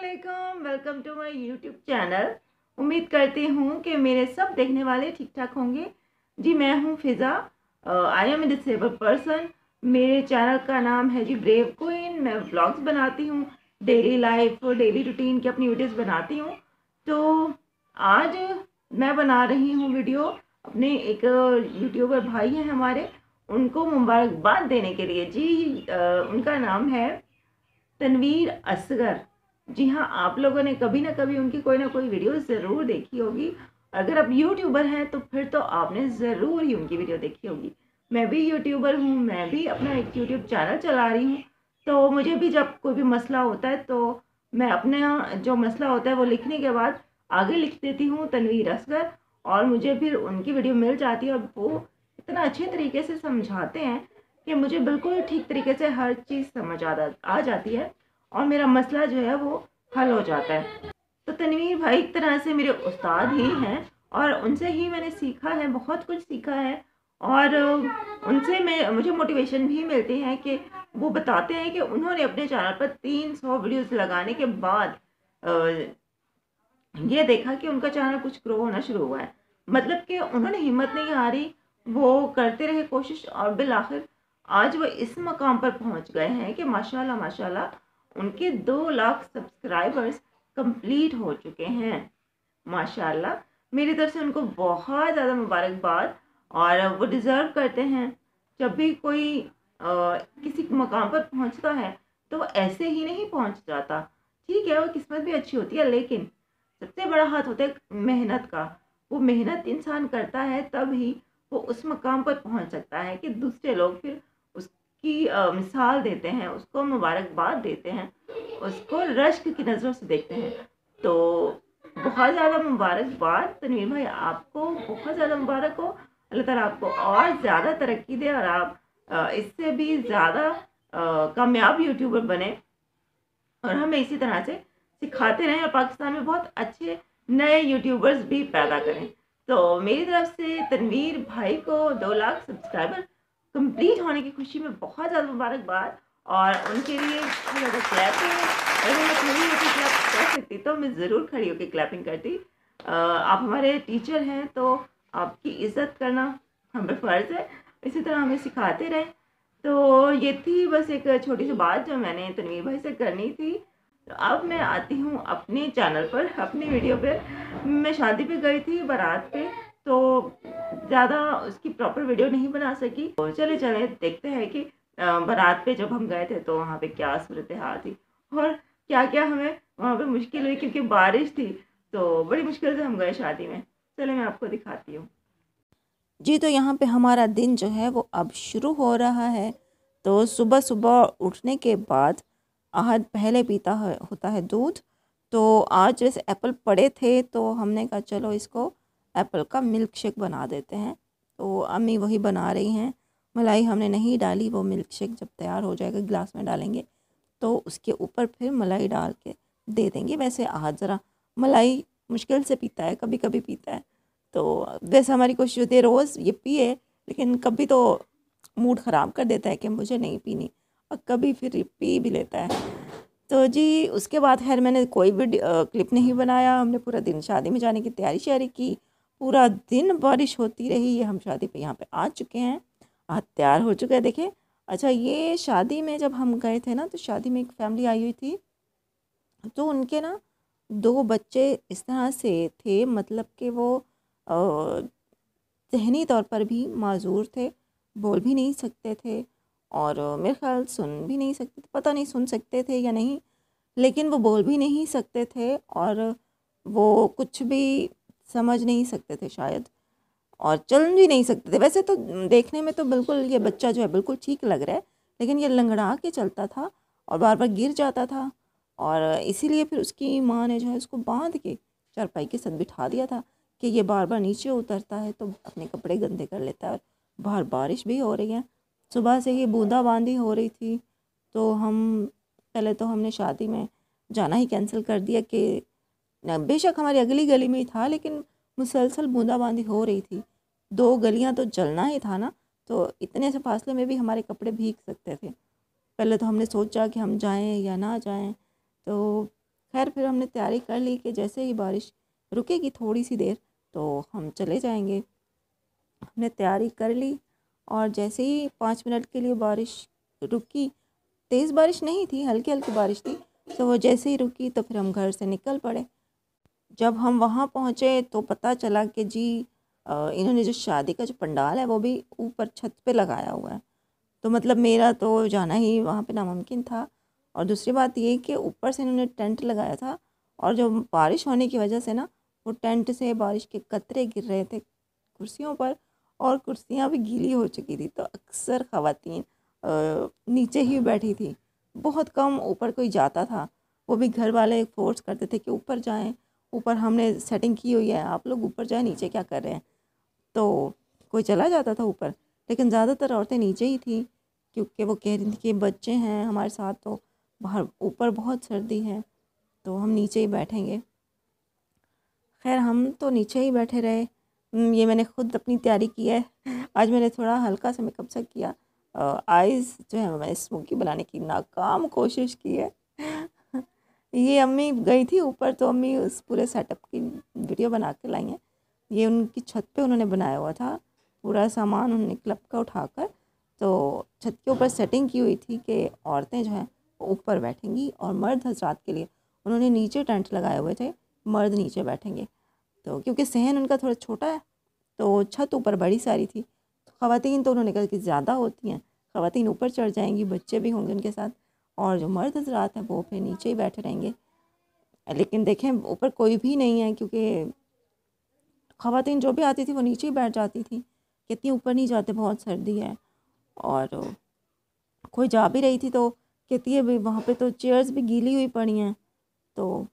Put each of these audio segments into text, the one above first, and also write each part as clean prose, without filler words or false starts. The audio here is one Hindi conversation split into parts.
अस्सलामुअलैकुम, welcome to my YouTube channel. उम्मीद करती हूँ कि मेरे सब देखने वाले ठीक ठाक होंगे। जी मैं हूँ Fiza, I am a disable person. मेरे चैनल का नाम है जी ब्रेव क्वीन। मैं व्लॉग्स बनाती हूँ, डेली लाइफ डेली रूटीन की अपनी वीडियोस बनाती हूँ। तो आज मैं बना रही हूँ वीडियो अपने एक यूट्यूबर भाई हैं हमारे, उनको मुबारकबाद देने के लिए। जी उनका नाम है तनवीर असगर। जी हाँ, आप लोगों ने कभी ना कभी उनकी कोई ना कोई वीडियो ज़रूर देखी होगी। अगर आप यूट्यूबर हैं तो फिर तो आपने ज़रूर ही उनकी वीडियो देखी होगी। मैं भी यूट्यूबर हूँ, मैं भी अपना एक यूट्यूब चैनल चला रही हूँ। तो मुझे भी जब कोई भी मसला होता है तो मैं अपना जो मसला होता है वो लिखने के बाद आगे लिख देती हूँ तनवीर असगर, और मुझे फिर उनकी वीडियो मिल जाती है। और वो इतना अच्छे तरीके से समझाते हैं कि मुझे बिल्कुल ठीक तरीके से हर चीज़ समझ आ जाती है और मेरा मसला जो है वो हल हो जाता है। तो तनवीर भाई एक तरह से मेरे उस्ताद ही हैं और उनसे ही मैंने सीखा है, बहुत कुछ सीखा है। और उनसे मुझे मोटिवेशन भी मिलती है कि वो बताते हैं कि उन्होंने अपने चैनल पर 300 वीडियोस लगाने के बाद ये देखा कि उनका चैनल कुछ ग्रो होना शुरू हुआ है। मतलब कि उन्होंने हिम्मत नहीं हारी, वो करते रहे कोशिश और बिल आखिर आज वो इस मकाम पर पहुंच गए हैं कि माशाल्लाह माशाल्लाह उनके 2 लाख सब्सक्राइबर्स कंप्लीट हो चुके हैं। माशाल्लाह, मेरी तरफ से उनको बहुत ज़्यादा मुबारकबाद। और वो डिज़र्व करते हैं। जब भी कोई किसी मकाम पर पहुंचता है तो वो ऐसे ही नहीं पहुंच जाता। ठीक है, वो किस्मत भी अच्छी होती है, लेकिन सबसे बड़ा हाथ होता है मेहनत का। वो मेहनत इंसान करता है तब ही वो उस मकाम पर पहुंच सकता है कि दूसरे लोग फिर उसकी मिसाल देते हैं, उसको मुबारकबाद देते हैं, उसको रश्क की नज़रों से देखते हैं। तो बहुत ज़्यादा मुबारकबाद तनवीर भाई, आपको बहुत ज़्यादा मुबारक हो। अल्लाह ताला आपको और ज़्यादा तरक्की दे और आप इससे भी ज़्यादा कामयाब यूट्यूबर बने और हमें इसी तरह से सिखाते रहें और पाकिस्तान में बहुत अच्छे नए यूट्यूबर्स भी पैदा करें। तो मेरी तरफ से तनवीर भाई को 2 लाख सब्सक्राइबर कंप्लीट होने की खुशी में बहुत ज़्यादा मुबारकबाद। और उनके लिए बहुत ज़्यादा क्लैपिंग। अगर मैं खड़ी होकर क्लैप कर सकती तो मैं ज़रूर खड़ी होकर क्लैपिंग करती। आप हमारे टीचर हैं तो आपकी इज़्ज़त करना हमें फ़र्ज़ है, इसी तरह हमें सिखाते रहें। तो ये थी बस एक छोटी सी बात जो मैंने तनवीर भाई से करनी थी। तो अब मैं आती हूँ अपने चैनल पर, अपनी वीडियो पे। मैं शादी पे गई थी, बारात पे, तो ज़्यादा उसकी प्रॉपर वीडियो नहीं बना सकी। तो चले चले देखते हैं कि बारात पे जब हम गए थे तो वहाँ पे क्या सूरत हाल थी और क्या क्या हमें वहाँ पे मुश्किल हुई, क्योंकि बारिश थी तो बड़ी मुश्किल से हम गए शादी में। चले मैं आपको दिखाती हूँ। जी, तो यहाँ पे हमारा दिन जो है वो अब शुरू हो रहा है। तो सुबह सुबह उठने के बाद आहद पहले पीता है होता है दूध। तो आज जैसे एप्पल पड़े थे तो हमने कहा चलो इसको एप्पल का मिल्क शेक बना देते हैं। तो अम्मी वही बना रही हैं। मलाई हमने नहीं डाली, वो मिल्क शेक जब तैयार हो जाएगा गिलास में डालेंगे तो उसके ऊपर फिर मलाई डाल के दे देंगे। वैसे आहद ज़रा मलाई मुश्किल से पीता है, कभी कभी पीता है। तो वैसे हमारी कोशिश होती है रोज़ ये पिए, लेकिन कभी तो मूड ख़राब कर देता है कि मुझे नहीं पीनी, और कभी फिर पी भी लेता है। तो जी उसके बाद खैर मैंने कोई वीडियो क्लिप नहीं बनाया। हमने पूरा दिन शादी में जाने की तैयारी श्यारी की, पूरा दिन बारिश होती रही। ये हम शादी पे यहाँ पे आ चुके हैं, आज तैयार हो चुका है देखें। अच्छा, ये शादी में जब हम गए थे ना तो शादी में एक फैमिली आई हुई थी। तो उनके ना 2 बच्चे इस तरह से थे, मतलब कि वो ज़हनी तौर पर भी माज़ूर थे, बोल भी नहीं सकते थे और मेरे ख़्याल सुन भी नहीं सकते थे, पता नहीं सुन सकते थे या नहीं, लेकिन वो बोल भी नहीं सकते थे और वो कुछ भी समझ नहीं सकते थे शायद, और चल भी नहीं सकते थे। वैसे तो देखने में तो बिल्कुल ये बच्चा जो है बिल्कुल ठीक लग रहा है, लेकिन ये लंगड़ा के चलता था और बार-बार गिर जाता था। और इसीलिए फिर उसकी माँ ने जो है उसको बाँध के चारपाई के साथ बिठा दिया था कि ये बार-बार नीचे उतरता है तो अपने कपड़े गंदे कर लेता है। और बाहर बारिश भी हो रही है, सुबह से ही बूंदाबांदी हो रही थी। तो हम पहले तो हमने शादी में जाना ही कैंसिल कर दिया कि बेशक हमारी अगली गली में ही था, लेकिन मुसलसल बूंदाबांदी हो रही थी। 2 गलियां तो चलना ही था ना, तो इतने से फासले में भी हमारे कपड़े भीग सकते थे। पहले तो हमने सोचा कि हम जाएं या ना जाएं। तो खैर फिर हमने तैयारी कर ली कि जैसे ही बारिश रुकेगी थोड़ी सी देर तो हम चले जाएंगे। हमने तैयारी कर ली और जैसे ही 5 मिनट के लिए बारिश रुकी, तेज़ बारिश नहीं थी, हल्की हल्की बारिश थी, तो वो जैसे ही रुकी तो फिर हम घर से निकल पड़े। जब हम वहाँ पहुँचे तो पता चला कि जी इन्होंने जो शादी का जो पंडाल है वो भी ऊपर छत पे लगाया हुआ है। तो मतलब मेरा तो जाना ही वहाँ पे नामुमकिन था। और दूसरी बात ये कि ऊपर से इन्होंने टेंट लगाया था और जो बारिश होने की वजह से ना वो टेंट से बारिश के कतरे गिर रहे थे कुर्सियों पर और कुर्सियाँ भी गीली हो चुकी थी। तो अक्सर ख़वातीन नीचे ही बैठी थी, बहुत कम ऊपर कोई जाता था। वो भी घर वाले फोर्स करते थे कि ऊपर जाएं, ऊपर हमने सेटिंग की हुई है, आप लोग ऊपर जाएं, नीचे क्या कर रहे हैं। तो कोई चला जाता था ऊपर, लेकिन ज़्यादातर औरतें नीचे ही थी क्योंकि वो कह रही थी कि बच्चे हैं हमारे साथ, तो बाहर ऊपर बहुत सर्दी है तो हम नीचे ही बैठेंगे। खैर हम तो नीचे ही बैठे रहे। ये मैंने खुद अपनी तैयारी की है। आज मैंने थोड़ा हल्का सा मेकअप सा किया। आइज़ जो है मैंने स्मोकी बनाने की नाकाम कोशिश की है। ये अम्मी गई थी ऊपर तो अम्मी उस पूरे सेटअप की वीडियो बना के लाई हैं। ये उनकी छत पे उन्होंने बनाया हुआ था, पूरा सामान उन्होंने क्लब का उठाकर तो छत के ऊपर सेटिंग की हुई थी कि औरतें जो हैं वो ऊपर बैठेंगी और मर्द हजरात के लिए उन्होंने नीचे टेंट लगाए हुए थे, मर्द नीचे बैठेंगे। तो क्योंकि सहन उनका थोड़ा छोटा है तो छत ऊपर बड़ी सारी थी, तो ख़वातीन तो उन्होंने कहा कि ज़्यादा होती हैं, ख़वातीन ऊपर चढ़ जाएंगी, बच्चे भी होंगे उनके साथ, और जो मर्द हजरात हैं वो फिर नीचे ही बैठे रहेंगे। लेकिन देखें ऊपर कोई भी नहीं है क्योंकि ख़वातीन जो भी आती थी वो नीचे ही बैठ जाती थी, कहती ऊपर नहीं जाते बहुत सर्दी है। और कोई जा भी रही थी तो कहती है भाई वहाँ पे तो चेयर्स भी गीली हुई पड़ी हैं, तो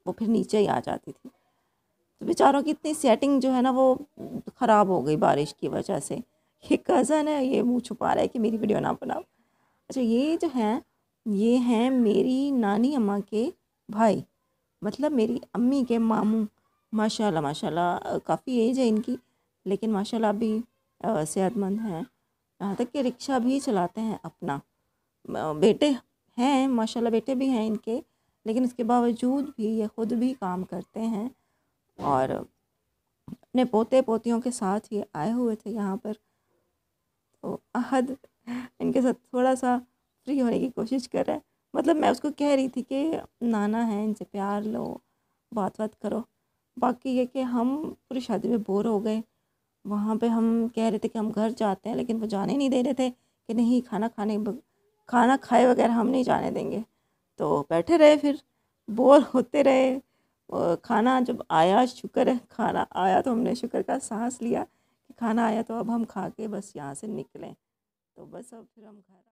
वो फिर नीचे ही आ जाती थी। तो बेचारों की इतनी सेटिंग जो है ना वो ख़राब हो गई बारिश की वजह से। ये कज़न है, ये मुंह छुपा रहा है कि मेरी वीडियो ना बनाओ। अच्छा ये जो हैं ये हैं मेरी नानी अम्मा के भाई, मतलब मेरी अम्मी के मामू। माशाल्लाह माशाल्लाह काफ़ी एज है इनकी, लेकिन माशाल्लाह अभी सेहतमंद हैं, यहाँ तक कि रिक्शा भी चलाते हैं अपना। बेटे हैं माशाल्लाह, बेटे भी हैं इनके, लेकिन उसके बावजूद भी ये ख़ुद भी काम करते हैं और अपने पोते पोतियों के साथ ये आए हुए थे यहाँ पर। तो अहद इनके साथ थोड़ा सा फ्री होने की कोशिश कर रहा है। मतलब मैं उसको कह रही थी कि नाना है, इनसे प्यार लो, बात बात करो। बाकी ये कि हम पूरी शादी में बोर हो गए। वहाँ पे हम कह रहे थे कि हम घर जाते हैं, लेकिन वो जाने नहीं दे रहे थे कि नहीं खाना खाए वगैरह हम नहीं जाने देंगे। तो बैठे रहे, फिर बोर होते रहे। खाना जब आया, शुक्र है खाना आया, तो हमने शुक्र का सांस लिया कि खाना आया, तो अब हम खा के बस यहाँ से निकलें। तो बस अब फिर हम घर